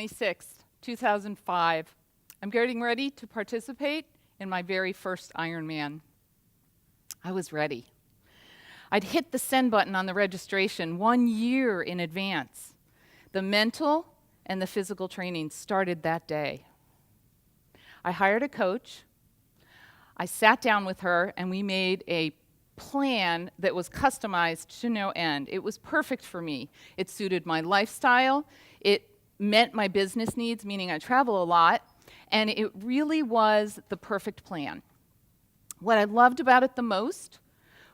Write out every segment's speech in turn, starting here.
26th, 2005. I'm getting ready to participate in my very first Ironman. I was ready. I'd hit the send button on the registration 1 year in advance. The mental and the physical training started that day. I hired a coach. I sat down with her, and we made a plan that was customized to no end. It was perfect for me. It suited my lifestyle. It met my business needs, meaning I travel a lot, and it really was the perfect plan. What I loved about it the most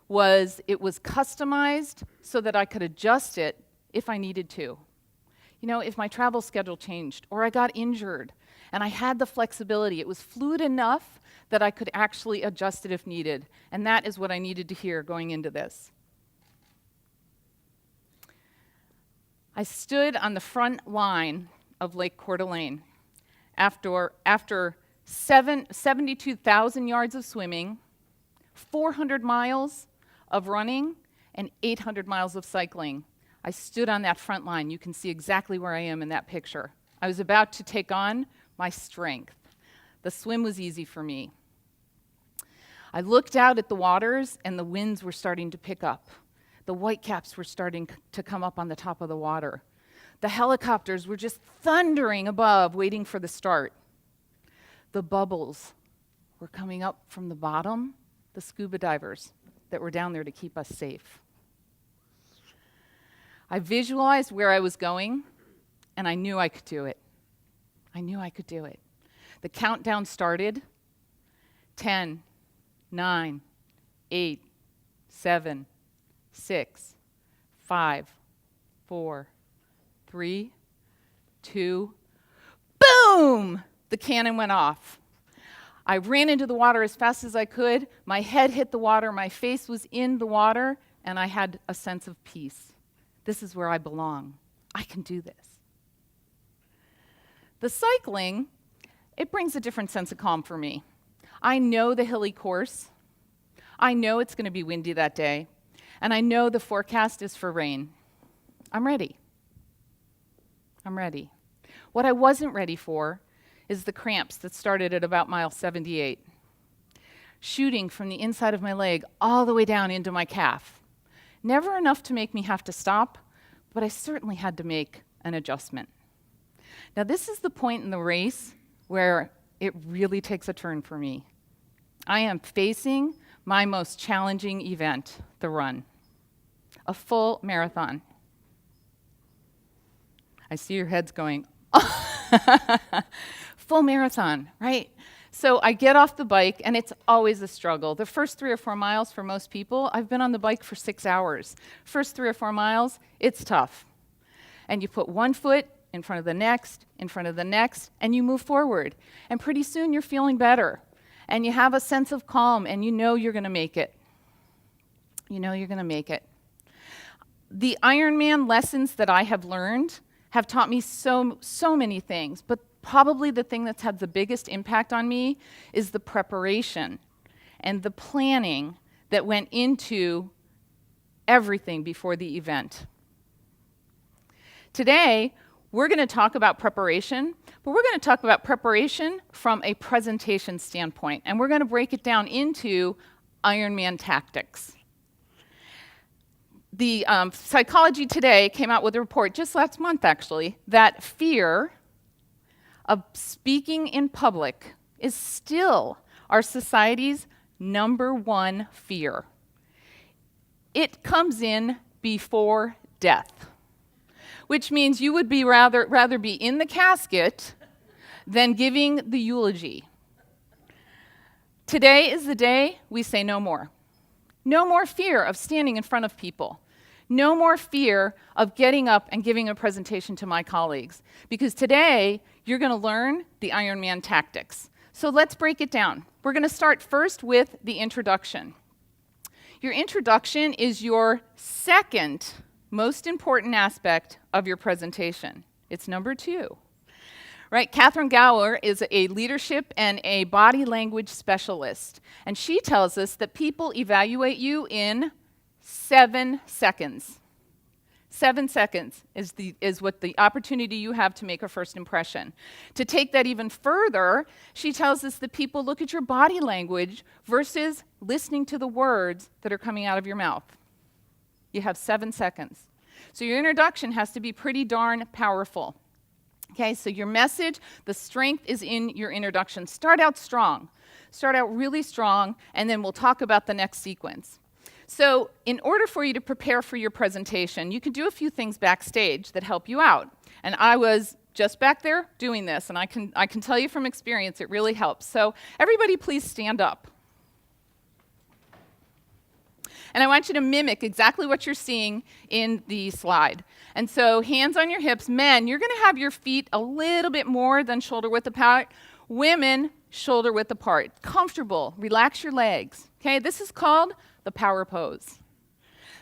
was it was customized so that I could adjust it if I needed to. You know, if my travel schedule changed or I got injured, and I had the flexibility. It was fluid enough that I could actually adjust it if needed, and that is what I needed to hear going into this. I stood on the front line of Lake Coeur d'Alene after 72,000 yards of swimming, 400 miles of running, and 800 miles of cycling. I stood on that front line. You can see exactly where I am in that picture. I was about to take on my strength. The swim was easy for me. I looked out at the waters, and the winds were starting to pick up. The whitecaps were starting to come up on the top of the water. The helicopters were just thundering above, waiting for the start. The bubbles were coming up from the bottom, the scuba divers that were down there to keep us safe. I visualized where I was going, and I knew I could do it. I knew I could do it. The countdown started. 10, 9, 8, 7, 6, 5, 4, 3, 2, boom! The cannon went off. I ran into the water as fast as I could. My head hit the water, my face was in the water, and I had a sense of peace. This is where I belong. I can do this. The cycling, it brings a different sense of calm for me. I know the hilly course. I know it's going to be windy that day. And I know the forecast is for rain. I'm ready. I'm ready. What I wasn't ready for is the cramps that started at about mile 78, shooting from the inside of my leg all the way down into my calf. Never enough to make me have to stop, but I certainly had to make an adjustment. Now, this is the point in the race where it really takes a turn for me. I am facing my most challenging event, the run, a full marathon. I see your heads going, full marathon, right? So I get off the bike, and it's always a struggle. The first 3 or 4 miles for most people, I've been on the bike for 6 hours. First 3 or 4 miles, it's tough. And you put one foot in front of the next, in front of the next, and you move forward. And pretty soon you're feeling better. And you have a sense of calm, and you know you're going to make it. You know you're going to make it. The Ironman lessons that I have learned have taught me so many things, but probably the thing that's had the biggest impact on me is the preparation and the planning that went into everything before the event. Today, we're going to talk about preparation, but we're going to talk about preparation from a presentation standpoint, and we're going to break it down into Ironman tactics. The Psychology Today came out with a report just last month, actually, that fear of speaking in public is still our society's #1 fear. It comes in before death, which means you would be rather be in the casket than giving the eulogy. Today is the day we say no more. No more fear of standing in front of people. No more fear of getting up and giving a presentation to my colleagues. Because today, you're going to learn the Ironman tactics. So let's break it down. We're going to start first with the introduction. Your introduction is your second most important aspect of your presentation. It's number 2. Right? Catherine Gower is a leadership and a body language specialist. And she tells us that people evaluate you in 7 seconds. 7 seconds is what the opportunity you have to make a first impression. To take that even further, she tells us that people look at your body language versus listening to the words that are coming out of your mouth. You have 7 seconds. So your introduction has to be pretty darn powerful. Okay, so your message, the strength is in your introduction. Start out strong. Start out really strong, and then we'll talk about the next sequence. So in order for you to prepare for your presentation, you can do a few things backstage that help you out. And I was just back there doing this, and I can tell you from experience it really helps. So everybody please stand up. And I want you to mimic exactly what you're seeing in the slide. And so hands on your hips. Men, you're going to have your feet a little bit more than shoulder width apart. Women, shoulder width apart. Comfortable. Relax your legs. Okay, this is called the power pose.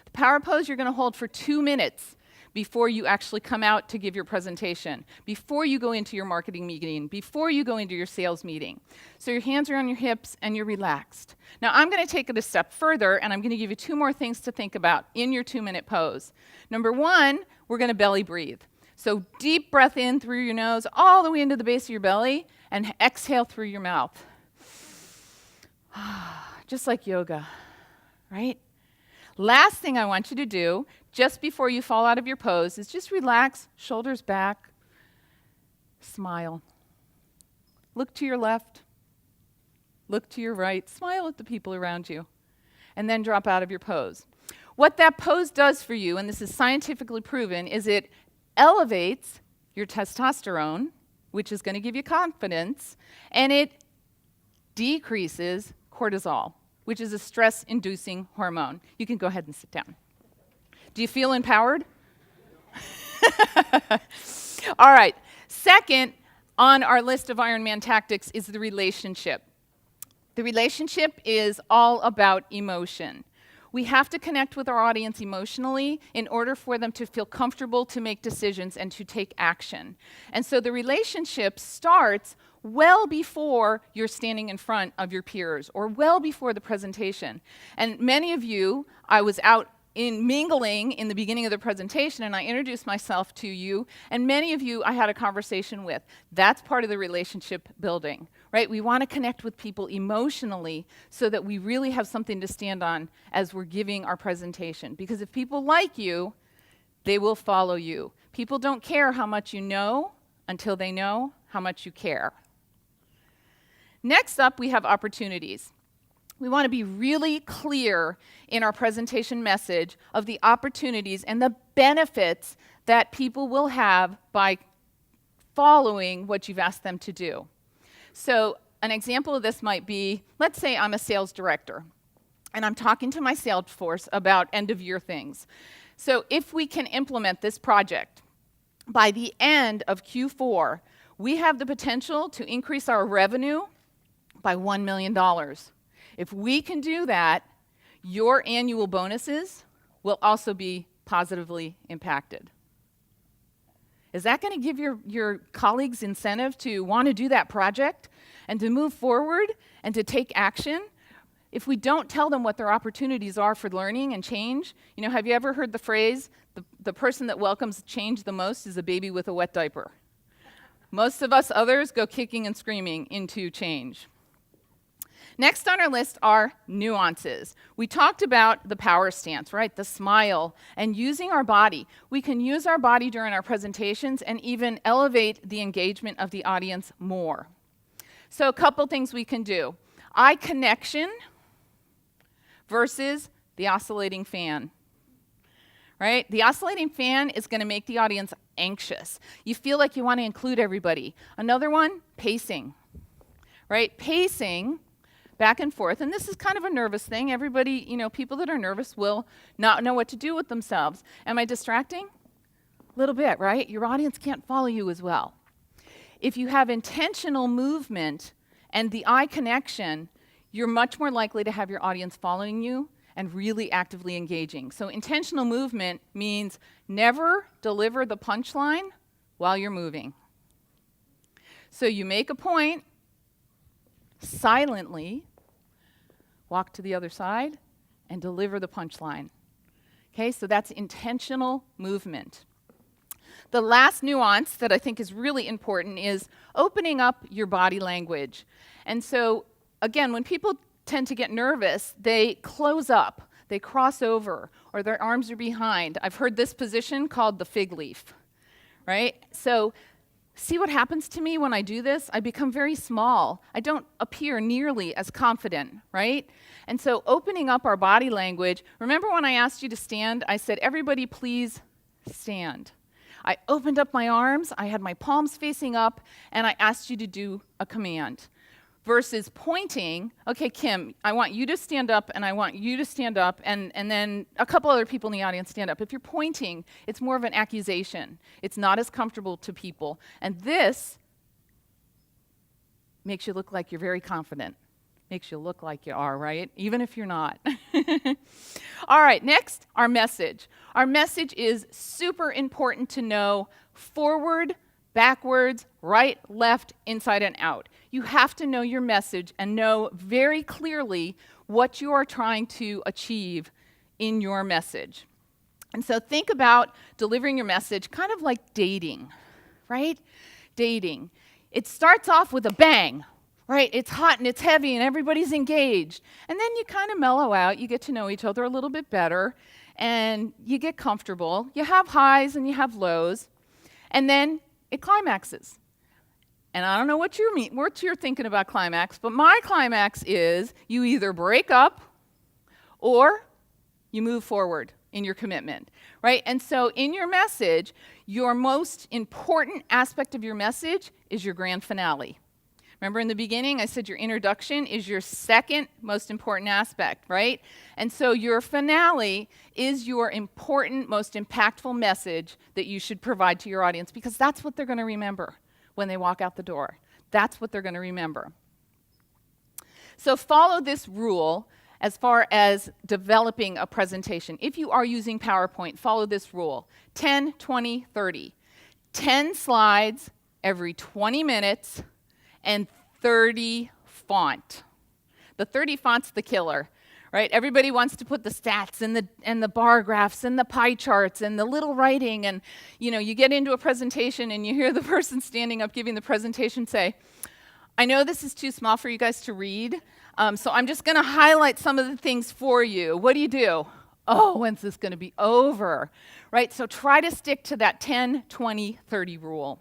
The power pose you're going to hold for 2 minutes before you actually come out to give your presentation, before you go into your marketing meeting, before you go into your sales meeting. So your hands are on your hips and you're relaxed. Now I'm going to take it a step further and I'm going to give you 2 more things to think about in your 2-minute pose. Number 1, we're going to belly breathe. So deep breath in through your nose all the way into the base of your belly and exhale through your mouth. Just like yoga, right? Last thing I want you to do, just before you fall out of your pose, is just relax, shoulders back, smile. Look to your left, look to your right, smile at the people around you, and then drop out of your pose. What that pose does for you, and this is scientifically proven, is it elevates your testosterone, which is going to give you confidence, and it decreases cortisol, which is a stress-inducing hormone. You can go ahead and sit down. Do you feel empowered? All right. Second on our list of Ironman tactics is the relationship. The relationship is all about emotion. We have to connect with our audience emotionally in order for them to feel comfortable to make decisions and to take action. And so the relationship starts well before you're standing in front of your peers or well before the presentation. And many of you, I was out in mingling in the beginning of the presentation and I introduced myself to you, and many of you I had a conversation with. That's part of the relationship building, right? We want to connect with people emotionally so that we really have something to stand on as we're giving our presentation. Because if people like you, they will follow you. People don't care how much you know until they know how much you care. Next up, we have opportunities. We want to be really clear in our presentation message of the opportunities and the benefits that people will have by following what you've asked them to do. So an example of this might be, let's say I'm a sales director, and I'm talking to my sales force about end-of-year things. So if we can implement this project by the end of Q4, we have the potential to increase our revenue by $1 million. If we can do that, your annual bonuses will also be positively impacted. Is that going to give your colleagues incentive to want to do that project and to move forward and to take action? If we don't tell them what their opportunities are for learning and change, have you ever heard the phrase, the person that welcomes change the most is a baby with a wet diaper? Most of us others go kicking and screaming into change. Next on our list are nuances. We talked about the power stance, right? The smile and using our body. We can use our body during our presentations and even elevate the engagement of the audience more. So a couple things we can do. Eye connection versus the oscillating fan, right? The oscillating fan is going to make the audience anxious. You feel like you want to include everybody. Another one, pacing, right? Pacing back and forth, and this is kind of a nervous thing. Everybody, people that are nervous will not know what to do with themselves. Am I distracting? A little bit, right? Your audience can't follow you as well. If you have intentional movement and the eye connection, you're much more likely to have your audience following you and really actively engaging. So intentional movement means never deliver the punchline while you're moving. So you make a point, silently walk to the other side and deliver the punchline. Okay, so that's intentional movement. The last nuance that I think is really important is opening up your body language. And so, again, when people tend to get nervous, they close up, they cross over, or their arms are behind. I've heard this position called the fig leaf, right? So see what happens to me when I do this? I become very small. I don't appear nearly as confident, right? And so opening up our body language, remember when I asked you to stand, I said, everybody please stand. I opened up my arms, I had my palms facing up, and I asked you to do a command. Versus pointing, okay, Kim, I want you to stand up, and I want you to stand up, and then a couple other people in the audience stand up. If you're pointing, it's more of an accusation. It's not as comfortable to people. And this makes you look like you're very confident. Makes you look like you are, right? Even if you're not. All right, next, our message. Our message is super important to know forward, backwards, right, left, inside, and out. You have to know your message and know very clearly what you are trying to achieve in your message. And so think about delivering your message kind of like dating, right? Dating. It starts off with a bang, right? It's hot and it's heavy and everybody's engaged. And then you kind of mellow out. You get to know each other a little bit better and you get comfortable. You have highs and you have lows. And then it climaxes. And I don't know what you're thinking about climax, but my climax is you either break up or you move forward in your commitment, right? And so in your message, your most important aspect of your message is your grand finale. Remember in the beginning, I said your introduction is your second most important aspect, right? And so your finale is your important, most impactful message that you should provide to your audience because that's what they're going to remember when they walk out the door. That's what they're going to remember. So follow this rule as far as developing a presentation. If you are using PowerPoint, follow this rule. 10, 20, 30. 10 slides every 20 minutes and 30 font. The 30 font's the killer, right? Everybody wants to put the stats and the bar graphs and the pie charts and the little writing and, you get into a presentation and you hear the person standing up giving the presentation say, I know this is too small for you guys to read, so I'm just going to highlight some of the things for you. What do? Oh, when's this going to be over? Right? So try to stick to that 10, 20, 30 rule.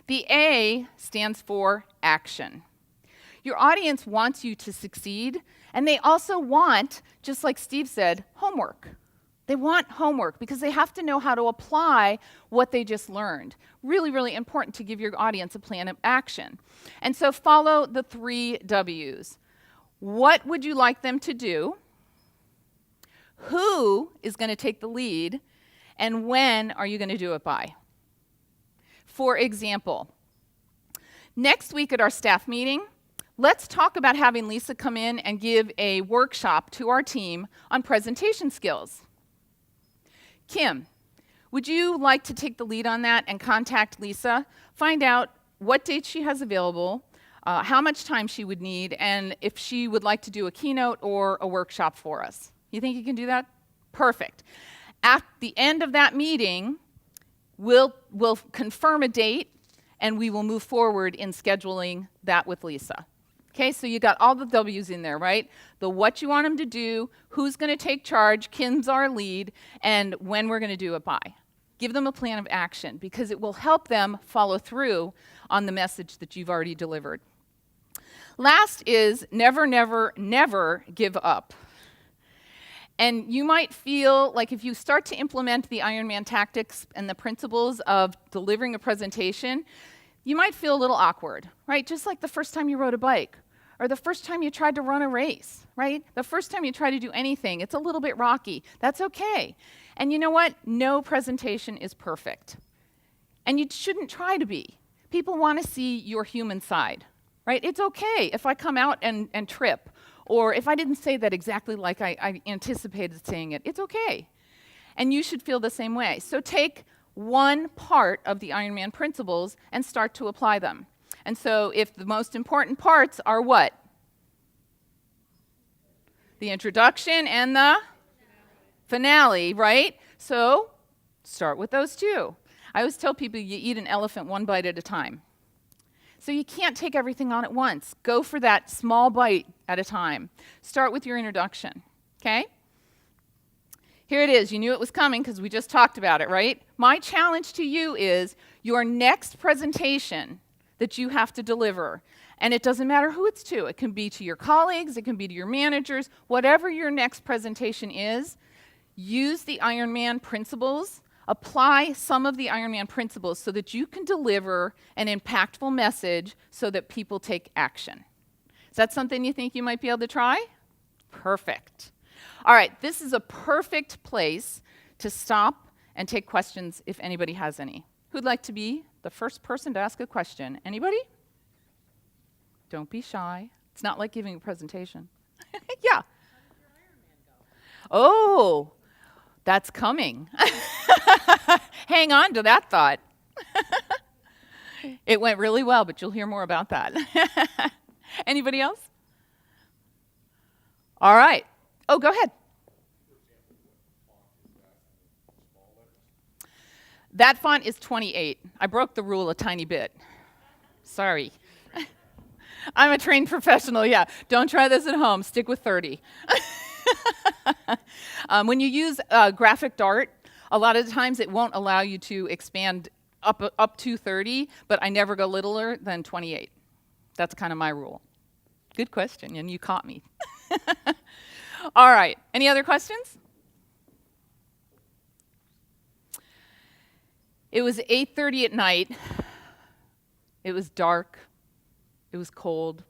The A stands for action. Your audience wants you to succeed, and they also want, just like Steve said, homework. They want homework because they have to know how to apply what they just learned. Really, really important to give your audience a plan of action. And so follow the 3 W's. What would you like them to do? Who is going to take the lead? And when are you going to do it by? For example, next week at our staff meeting, let's talk about having Lisa come in and give a workshop to our team on presentation skills. Kim, would you like to take the lead on that and contact Lisa, find out what dates she has available, how much time she would need, and if she would like to do a keynote or a workshop for us? You think you can do that? Perfect. At the end of that meeting, we'll confirm a date, and we will move forward in scheduling that with Lisa. Okay, so you got all the W's in there, right? The what you want them to do, who's going to take charge, Kim's our lead, and when we're going to do it by. Give them a plan of action because it will help them follow through on the message that you've already delivered. Last is never, never, never give up. And you might feel like if you start to implement the Ironman tactics and the principles of delivering a presentation, you might feel a little awkward, right? Just like the first time you rode a bike or the first time you tried to run a race, right? The first time you try to do anything, it's a little bit rocky. That's okay. And you know what? No presentation is perfect. And you shouldn't try to be. People want to see your human side, right? It's okay if I come out and trip, or if I didn't say that exactly like I anticipated saying it. It's okay. And you should feel the same way. So take one part of the Ironman principles and start to apply them. And so if the most important parts are what? The introduction and the finale, right? So start with those two. I always tell people you eat an elephant one bite at a time. So you can't take everything on at once. Go for that small bite at a time. Start with your introduction, okay? Here it is. You knew it was coming because we just talked about it, right? My challenge to you is your next presentation that you have to deliver. And it doesn't matter who it's to. It can be to your colleagues. It can be to your managers. Whatever your next presentation is, use the Ironman principles. Apply some of the Ironman principles so that you can deliver an impactful message so that people take action. Is that something you think you might be able to try? Perfect. All right, this is a perfect place to stop and take questions if anybody has any. Who'd like to be the first person to ask a question? Anybody? Don't be shy. It's not like giving a presentation. Yeah. How did your Ironman go? Oh, that's coming. Hang on to that thought. It went really well, but you'll hear more about that. Anybody else? All right. Oh, go ahead. That font is 28. I broke the rule a tiny bit. Sorry. I'm a trained professional, yeah. Don't try this at home. Stick with 30. When you use graphic Dart, a lot of the times it won't allow you to expand up to 30, but I never go littler than 28. That's kind of my rule. Good question, and you caught me. All right, any other questions? It was 8:30 at night. It was dark. It was cold.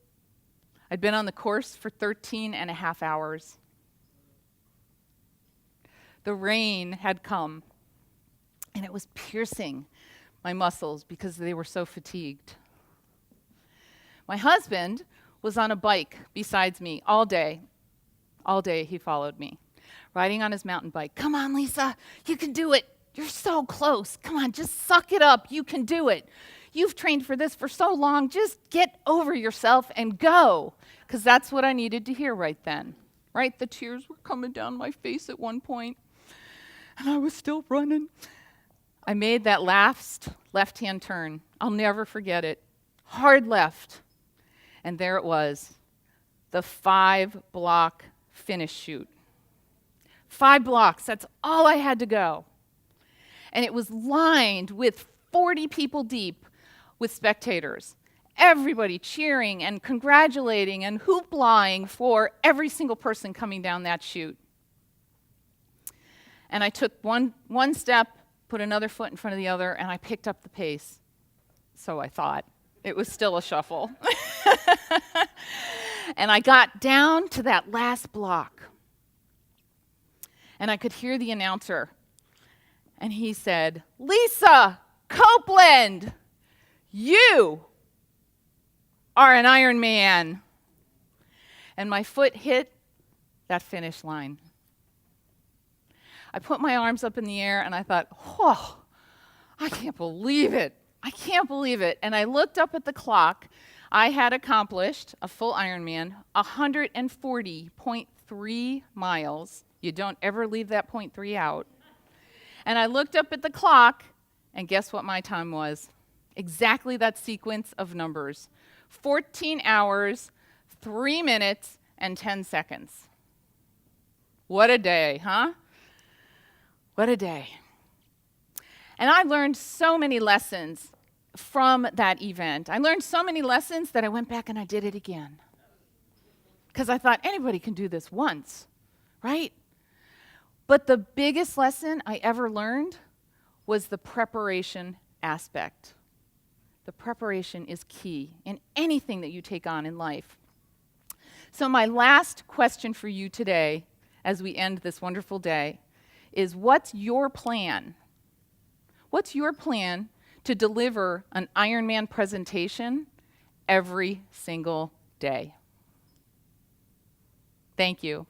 I'd been on the course for 13 and a half hours. The rain had come, and it was piercing my muscles because they were so fatigued. My husband was on a bike besides me all day. All day he followed me, riding on his mountain bike. Come on, Lisa, you can do it. You're so close. Come on, just suck it up. You can do it. You've trained for this for so long. Just get over yourself and go. Because that's what I needed to hear right then. Right? The tears were coming down my face at one point, and I was still running. I made that last left-hand turn. I'll never forget it. Hard left. And there it was, the 5-block finish chute. 5 blocks, that's all I had to go. And it was lined with 40 people deep with spectators. Everybody cheering and congratulating and hoopla-ing for every single person coming down that chute. And I took one step, put another foot in front of the other, and I picked up the pace. So I thought. It was still a shuffle. And I got down to that last block. And I could hear the announcer. And he said, Lisa Copeland, you are an Ironman. And my foot hit that finish line. I put my arms up in the air and I thought, oh, I can't believe it. I can't believe it. And I looked up at the clock. I had accomplished a full Ironman, 140.3 miles. You don't ever leave that 0.3 out. And I looked up at the clock, and guess what my time was? Exactly that sequence of numbers. 14 hours, 3 minutes, and 10 seconds. What a day, huh? What a day. And I learned so many lessons from that event. I learned so many lessons that I went back and I did it again. Because I thought, anybody can do this once, right? But the biggest lesson I ever learned was the preparation aspect. The preparation is key in anything that you take on in life. So my last question for you today, as we end this wonderful day, is what's your plan? What's your plan to deliver an Ironman presentation every single day? Thank you.